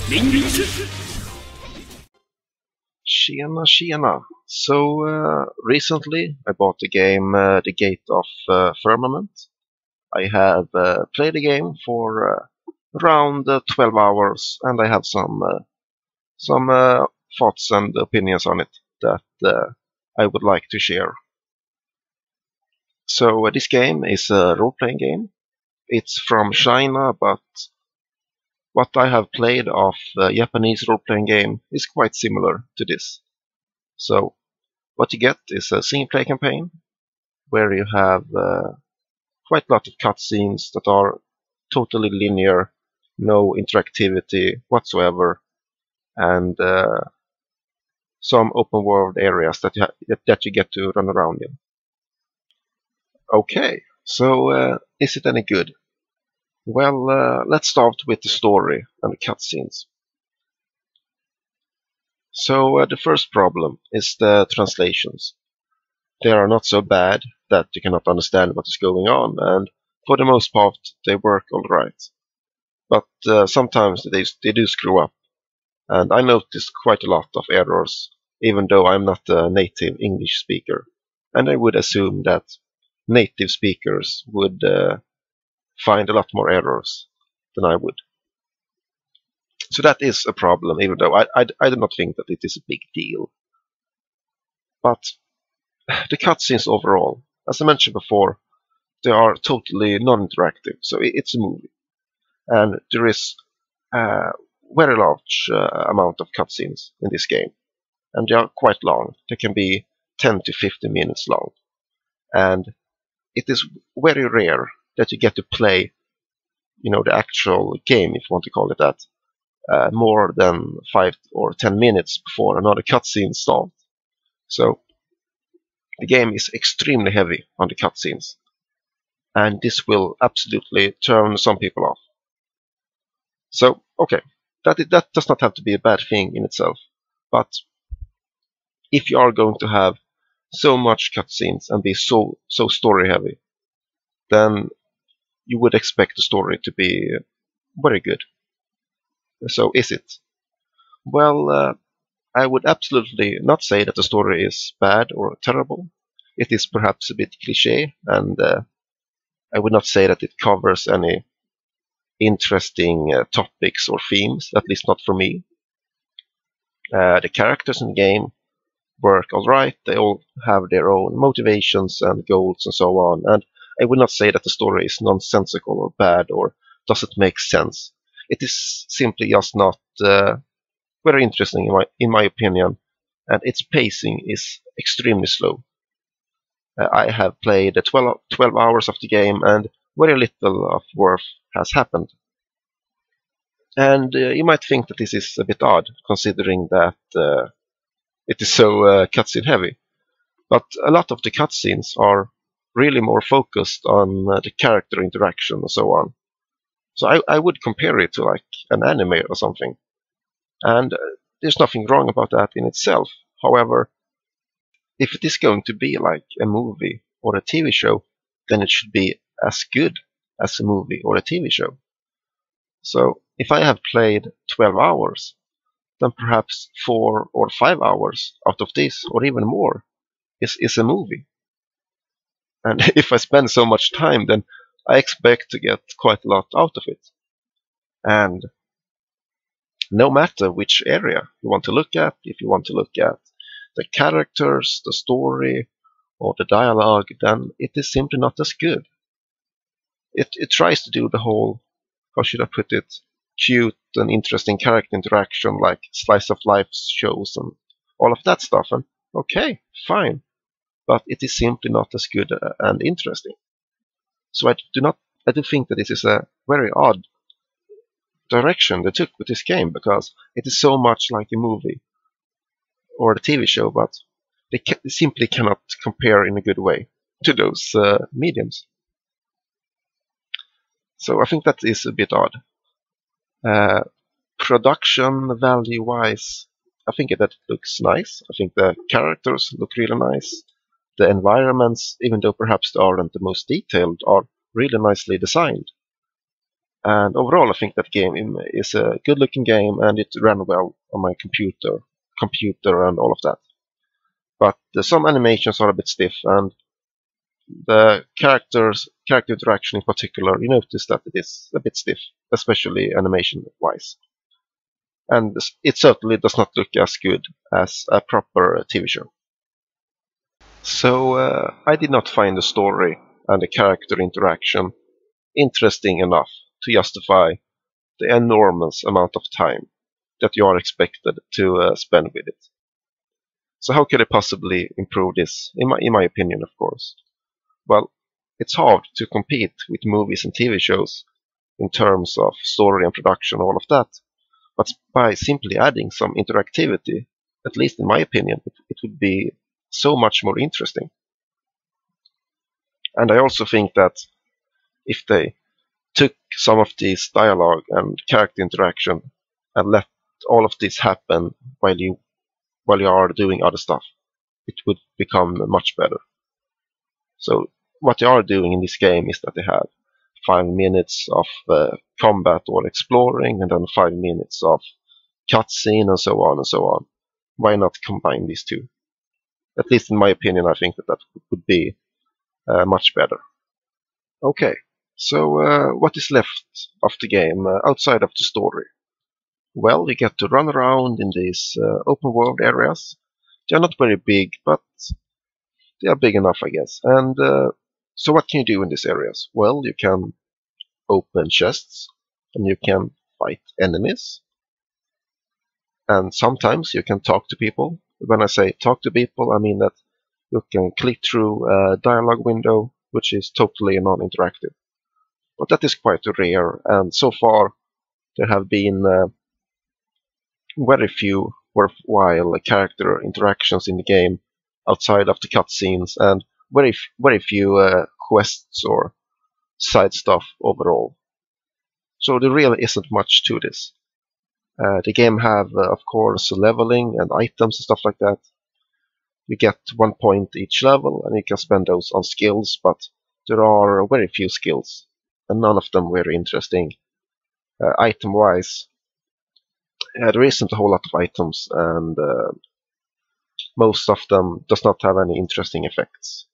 Tjena, tjena. So, recently I bought the game The Gate of Firmament. I have played the game for around 12 hours, and I have some thoughts and opinions on it that I would like to share. So, this game is a role-playing game. It's from China, but what I have played of Japanese role-playing game is quite similar to this. So, what you get is a single-player campaign where you have quite a lot of cutscenes that are totally linear, no interactivity whatsoever, and some open-world areas that you get to run around in. Okay, so is it any good? Well, let's start with the story and the cutscenes. So the first problem is the translations. They are not so bad that you cannot understand what is going on, and for the most part they work alright. But sometimes they do screw up, and I noticed quite a lot of errors, even though I'm not a native English speaker. And I would assume that native speakers would find a lot more errors than I would. So that is a problem, even though I do not think that it is a big deal. But the cutscenes overall, as I mentioned before, they are totally non-interactive, so it's a movie. And there is a very large amount of cutscenes in this game. And they are quite long. They can be 10 to 15 minutes long. And it is very rare that you get to play, the actual game, if you want to call it that, more than 5 or 10 minutes before another cutscene starts. So the game is extremely heavy on the cutscenes, and this will absolutely turn some people off. So, okay, that does not have to be a bad thing in itself, but if you are going to have so much cutscenes and be so story heavy, then you would expect the story to be very good. So is it? Well, I would absolutely not say that the story is bad or terrible. It is perhaps a bit cliché, and I would not say that it covers any interesting topics or themes, at least not for me. The characters in the game work alright, they all have their own motivations and goals and so on, and I would not say that the story is nonsensical or bad or doesn't make sense. It is simply just not very interesting in my opinion, and its pacing is extremely slow. I have played 12 hours of the game, and very little of worth has happened. And you might think that this is a bit odd, considering that it is so cutscene heavy. But a lot of the cutscenes are really more focused on the character interaction and so on. So I would compare it to like an anime or something. And there's nothing wrong about that in itself. However, if it is going to be like a movie or a TV show, then it should be as good as a movie or a TV show. So if I have played 12 hours, then perhaps 4 or 5 hours out of this, or even more, is a movie. And if I spend so much time, then I expect to get quite a lot out of it. And no matter which area you want to look at, if you want to look at the characters, the story, or the dialogue, then it is simply not as good. It tries to do the whole, how should I put it, cute and interesting character interaction like slice of life shows and all of that stuff, and okay, fine, but it is simply not as good and interesting. So I do think that this is a very odd direction they took with this game, because it is so much like a movie or a TV show, but they simply cannot compare in a good way to those mediums. So I think that is a bit odd. Production value wise, I think that it looks nice. I think the characters look really nice. The environments, even though perhaps they aren't the most detailed, are really nicely designed. And overall, I think that game is a good-looking game, and it ran well on my computer, and all of that. But some animations are a bit stiff, and the character interaction in particular, you notice that it is a bit stiff, especially animation-wise. And it certainly does not look as good as a proper TV show. So I did not find the story and the character interaction interesting enough to justify the enormous amount of time that you are expected to spend with it. So how could I possibly improve this, in my opinion, of course? Well, it's hard to compete with movies and TV shows in terms of story and production, all of that. But by simply adding some interactivity, at least in my opinion, it would be so much more interesting. And I also think that if they took some of this dialogue and character interaction and let all of this happen while you are doing other stuff, it would become much better. So what they are doing in this game is that they have 5 minutes of combat or exploring, and then 5 minutes of cutscene, and so on and so on. Why not combine these two? At least in my opinion, I think that would be much better. Okay, so what is left of the game outside of the story? Well, you get to run around in these open world areas. They are not very big, but they are big enough, I guess. And so what can you do in these areas? Well, you can open chests, and you can fight enemies. And sometimes you can talk to people. When I say talk to people, I mean that you can click through a dialogue window, which is totally non-interactive. But that is quite rare, and so far there have been very few worthwhile character interactions in the game outside of the cutscenes, and very few quests or side stuff overall. So there really isn't much to this. The game have, of course, leveling and items and stuff like that. You get 1 point each level, and you can spend those on skills, but there are very few skills, and none of them very interesting. Item-wise, there isn't a whole lot of items, and most of them does not have any interesting effects.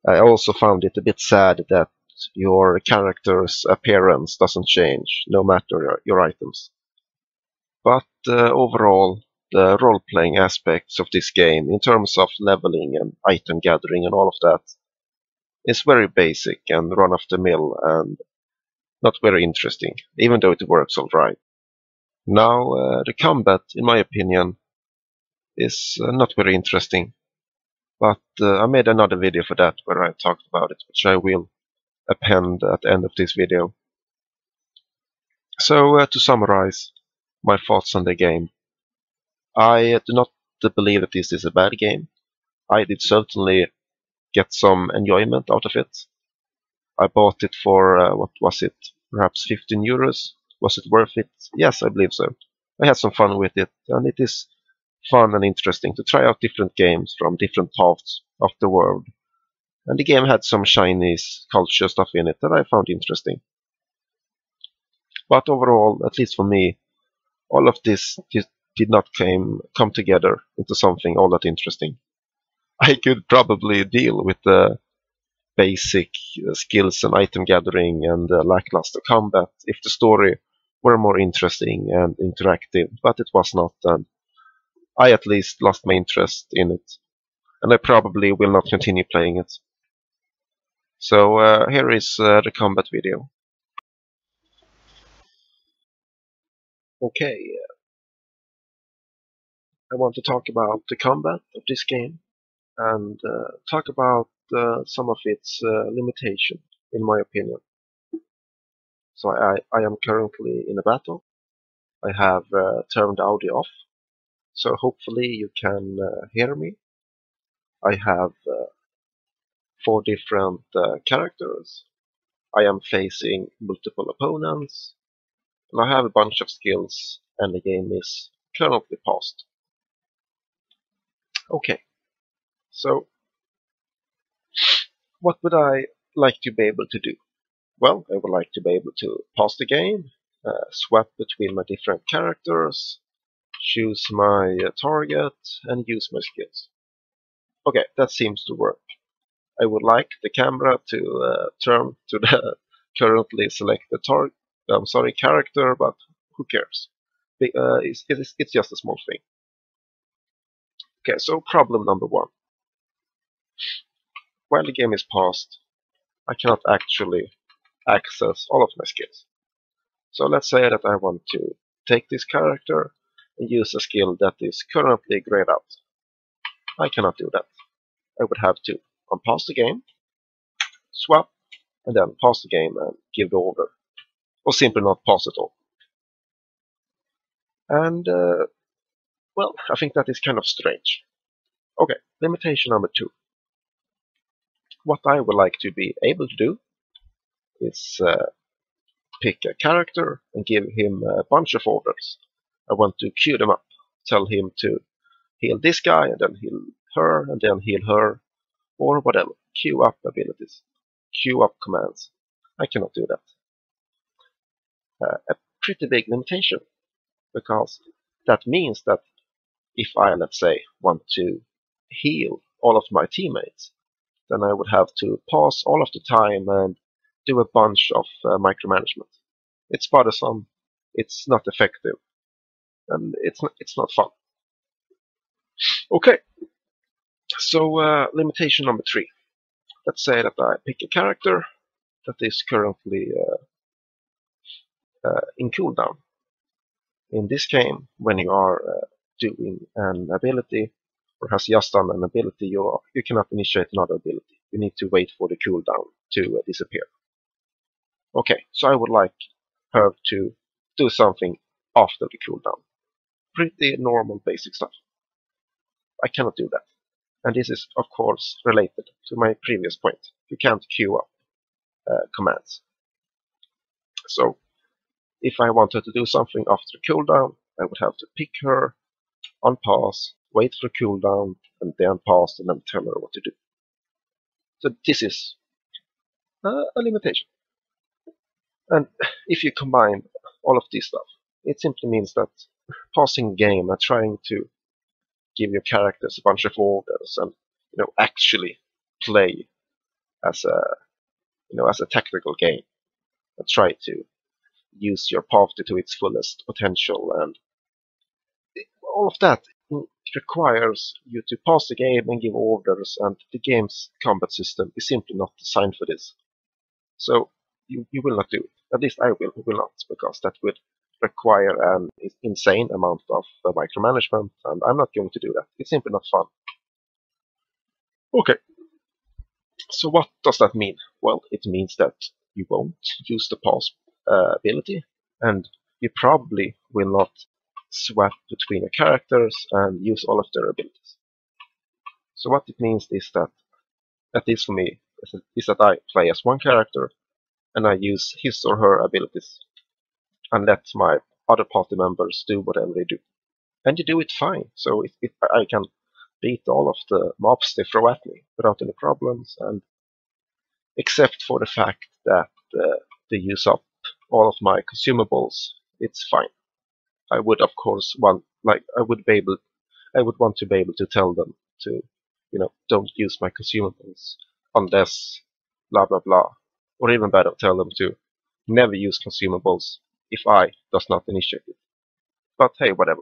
I also found it a bit sad that your character's appearance doesn't change, no matter your items. But overall, the role-playing aspects of this game, in terms of leveling and item gathering and all of that, is very basic and run-of-the-mill and not very interesting, even though it works alright. Now, the combat, in my opinion, is not very interesting, but I made another video for that where I talked about it, which I will append at the end of this video. So, to summarize my thoughts on the game, I do not believe that this is a bad game. I did certainly get some enjoyment out of it. I bought it for, what was it, perhaps 15 euros? Was it worth it? Yes, I believe so. I had some fun with it, and it is fun and interesting to try out different games from different parts of the world. And the game had some Chinese culture stuff in it that I found interesting. But overall, at least for me, all of this did not come together into something all that interesting. I could probably deal with the basic skills and item gathering and lackluster combat if the story were more interesting and interactive, but it was not, and I at least lost my interest in it, and I probably will not continue playing it. So here is the combat video. Okay, I want to talk about the combat of this game and talk about some of its limitations, in my opinion. So I am currently in a battle. I have turned the audio off, so hopefully you can hear me. I have 4 different characters. I am facing multiple opponents, and I have a bunch of skills, and the game is currently paused. Okay, so what would I like to be able to do? Well, I would like to be able to pause the game, swap between my different characters, choose my target, and use my skills. Okay, that seems to work. I would like the camera to turn to the currently selected character, but who cares? It's just a small thing. Okay, so problem number one. While the game is paused, I cannot actually access all of my skills. So let's say that I want to take this character and use a skill that is currently grayed out. I cannot do that. I would have to unpause the game, swap, and then pause the game and give the order. Or simply not pause at all. And, well, I think that is kind of strange. Okay, limitation number two. What I would like to be able to do is pick a character and give him a bunch of orders. I want to queue them up, tell him to heal this guy, and then heal her, and then heal her, or whatever. Queue up abilities, queue up commands. I cannot do that. A pretty big limitation, because that means that if I, let's say, want to heal all of my teammates, then I would have to pause all of the time and do a bunch of micromanagement. It's bothersome, it's not effective, and it's not fun. Okay, so limitation number three. Let's say that I pick a character that is currently in cooldown. In this game, when you are doing an ability or has just done an ability, you cannot initiate another ability. You need to wait for the cooldown to disappear. Okay, so I would like her to do something after the cooldown. Pretty normal basic stuff. I cannot do that. And this is, of course, related to my previous point. You can't queue up commands. So, if I wanted to do something after cooldown, I would have to pick her, unpause, wait for cooldown, and then pause and then tell her what to do. So this is a limitation. And if you combine all of this stuff, it simply means that pausing the game and trying to give your characters a bunch of orders and actually play as a tactical game and try to use your party to its fullest potential, and all of that requires you to pause the game and give orders, and the game's combat system is simply not designed for this. So you will not do it. At least I will not, because that would require an insane amount of micromanagement, and I'm not going to do that. It's simply not fun. Okay, so what does that mean? Well, it means that you won't use the pause ability, and you probably will not swap between the characters and use all of their abilities. So what it means is that, at least for me, is that I play as one character and I use his or her abilities and let my other party members do whatever they do. And you do it fine, so I can beat all of the mobs they throw at me without any problems, and except for the fact that they use up all of my consumables, it's fine. I would, of course, I would want to be able to tell them to, don't use my consumables unless blah blah blah, or even better, tell them to never use consumables if I does not initiate it. But hey, whatever.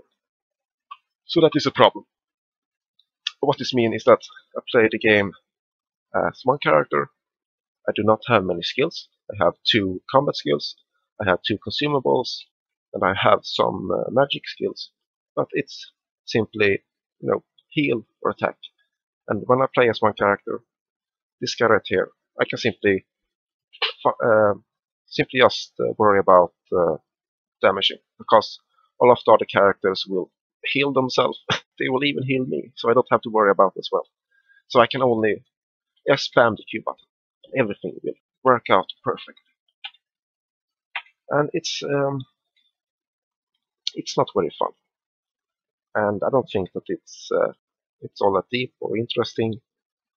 So that is a problem. What this means is that I play the game as one character. I do not have many skills. I have 2 combat skills, I have 2 consumables, and I have some magic skills. But it's simply, heal or attack. And when I play as one character, this guy right here, I can simply just worry about damaging, because all of the other characters will heal themselves. They will even heal me, so I don't have to worry about as well. So I can only spam the Q button. Everything will work out perfectly. And it's not very fun. And I don't think that it's all that deep or interesting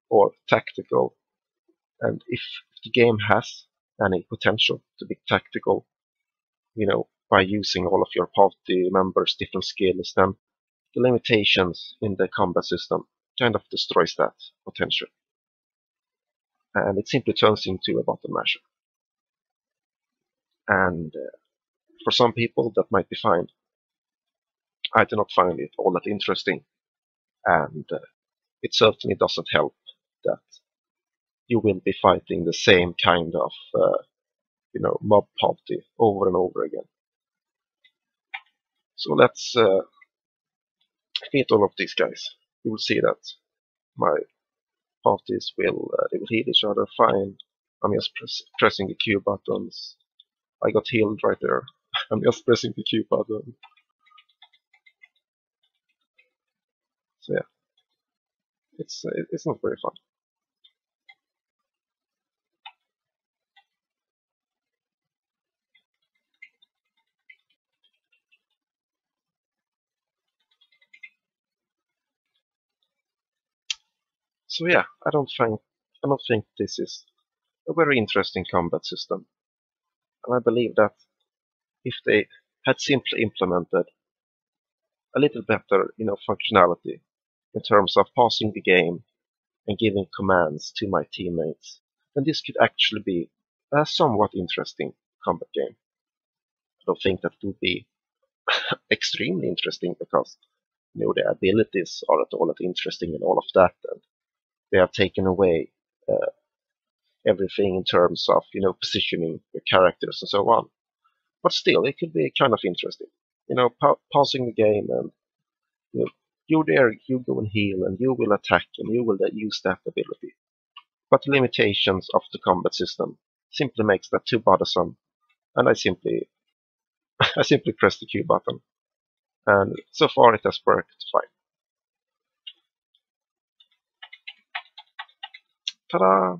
or tactical. And if the game has any potential to be tactical, by using all of your party members' different skills, then the limitations in the combat system kind of destroys that potential. And it simply turns into a button masher. And for some people, that might be fine. I do not find it all that interesting. And it certainly doesn't help that you will be fighting the same kind of mob party over and over again. So let's meet all of these guys. You will see that my parties will heal each other fine. I'm just pressing the Q buttons. I got healed right there. I'm just pressing the Q button. So yeah, it's not very fun. So yeah, I don't think this is a very interesting combat system. And I believe that if they had simply implemented a little better, functionality in terms of pausing the game and giving commands to my teammates, then this could actually be a somewhat interesting combat game. I don't think that would be extremely interesting because the abilities are not all that interesting and all of that, and they have taken away everything in terms of positioning the characters and so on. But still, it could be kind of interesting. Pausing the game and you're there, you go and heal, and you will attack, and you will use that ability. But the limitations of the combat system simply makes that too bothersome, and I simply I simply press the Q button. And so far it has worked fine. Ta-da!